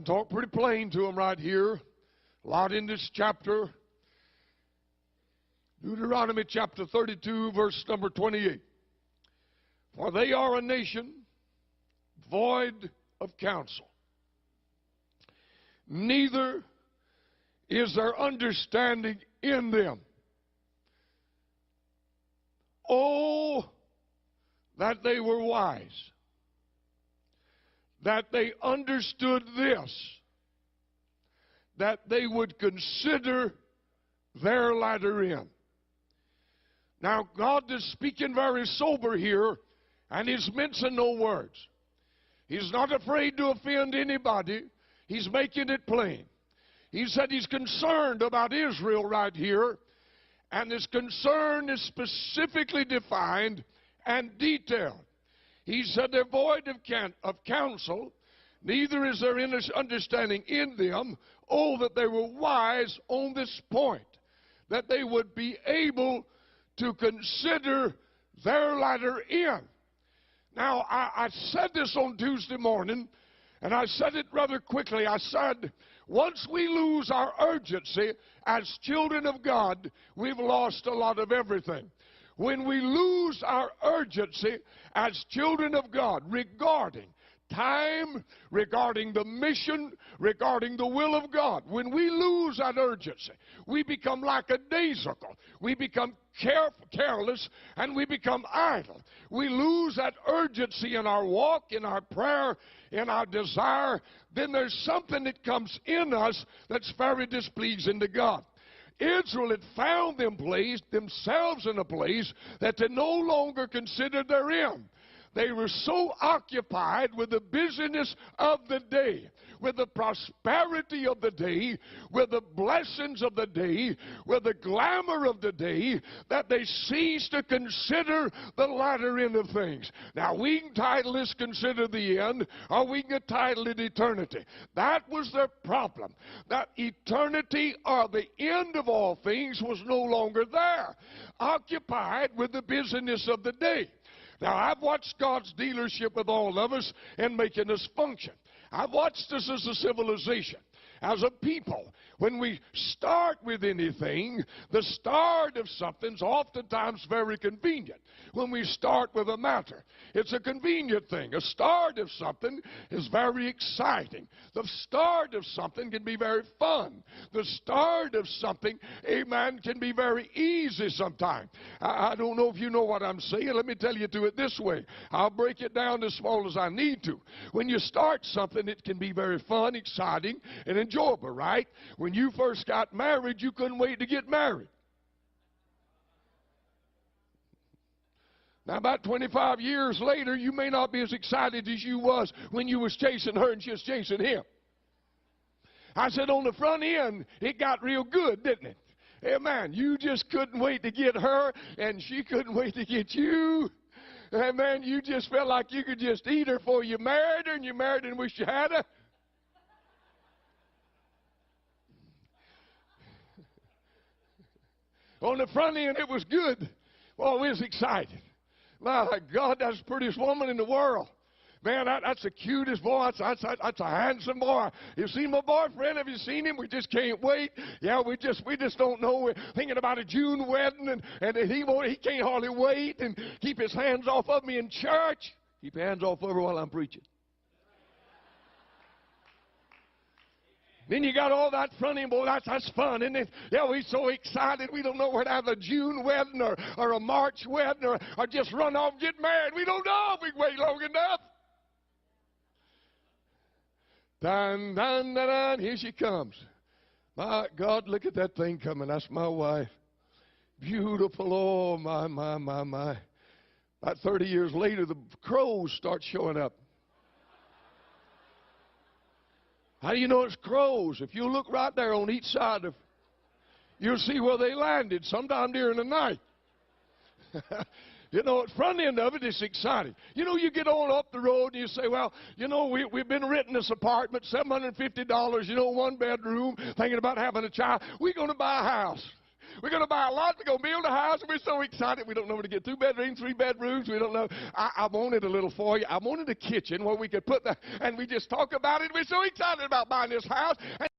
can talk pretty plain to them right here. A lot in this chapter. Deuteronomy chapter 32, verse number 28. For they are a nation void of counsel. Neither is there understanding in them. Oh, that they were wise, that they understood this, that they would consider their latter end. Now, God is speaking very sober here, and He's mincing no words. He's not afraid to offend anybody. He's making it plain. He said He's concerned about Israel right here, and His concern is specifically defined and detailed. He said they're void of counsel, neither is there any understanding in them. Oh, that they were wise on this point, that they would be able to consider their latter end. Now, I said this on Tuesday morning, and I said it rather quickly. I said, once we lose our urgency as children of God, we've lost a lot of everything. When we lose our urgency as children of God regarding time, regarding the mission, regarding the will of God, when we lose that urgency, we become lackadaisical. We become careless, and we become idle. We lose that urgency in our walk, in our prayer, in our desire. Then there's something that comes in us that's very displeasing to God. Israel had found themselves in a place that they no longer considered their end. They were so occupied with the busyness of the day, with the prosperity of the day, with the blessings of the day, with the glamour of the day, that they ceased to consider the latter end of things. Now, we can title this Consider the End, or we can title it Eternity. That was their problem. That eternity, or the end of all things, was no longer there, occupied with the busyness of the day. Now, I've watched God's dealership with all of us in making us function. I've watched us as a civilization, as a people. When we start with anything, the start of something's oftentimes very convenient. When we start with a matter, it's a convenient thing. A start of something is very exciting. The start of something can be very fun. The start of something, amen, can be very easy sometimes. I don't know if you know what I'm saying. Let me tell you to it this way. I'll break it down as small as I need to. When you start something, it can be very fun, exciting, and enjoyable, right? When you first got married, you couldn't wait to get married. Now, about 25 years later, you may not be as excited as you was when you was chasing her and she was chasing him. I said on the front end, it got real good, didn't it? Amen. You just couldn't wait to get her, and she couldn't wait to get you. Amen. You just felt like you could just eat her before you married her, and you married her and wished you had her. On the front end, it was good. Well, we was excited. My God, that's the prettiest woman in the world. Man, that's the cutest boy. That's a handsome boy. You seen my boyfriend? Have you seen him? We just can't wait. Yeah, we just don't know. We're thinking about a June wedding, and he can't hardly wait and keep his hands off of me in church. Keep your hands off of her while I'm preaching. Then you got all that front end, boy, that's fun, isn't it? Yeah, we're so excited. We don't know whether to have a June wedding or a March wedding or just run off and get married. We don't know if we can wait long enough. Dun, dun, dun, dun, here she comes. My God, look at that thing coming. That's my wife. Beautiful. Oh, my. About 30 years later, the crows start showing up. How do you know it's crows? If you look right there on each side of, you'll see where they landed sometime during the night. You know, at the front end of it, it's exciting. You know, you get on up the road and you say, well, you know, we've been renting this apartment, $750, you know, one bedroom, thinking about having a child. We're going to buy a house. We're going to buy a lot. We're going to build a house. And we're so excited. We don't know where to get 2 bedrooms, 3 bedrooms. We don't know. I wanted a little foyer. I wanted a kitchen where we could put and we just talk about it. We're so excited about buying this house. And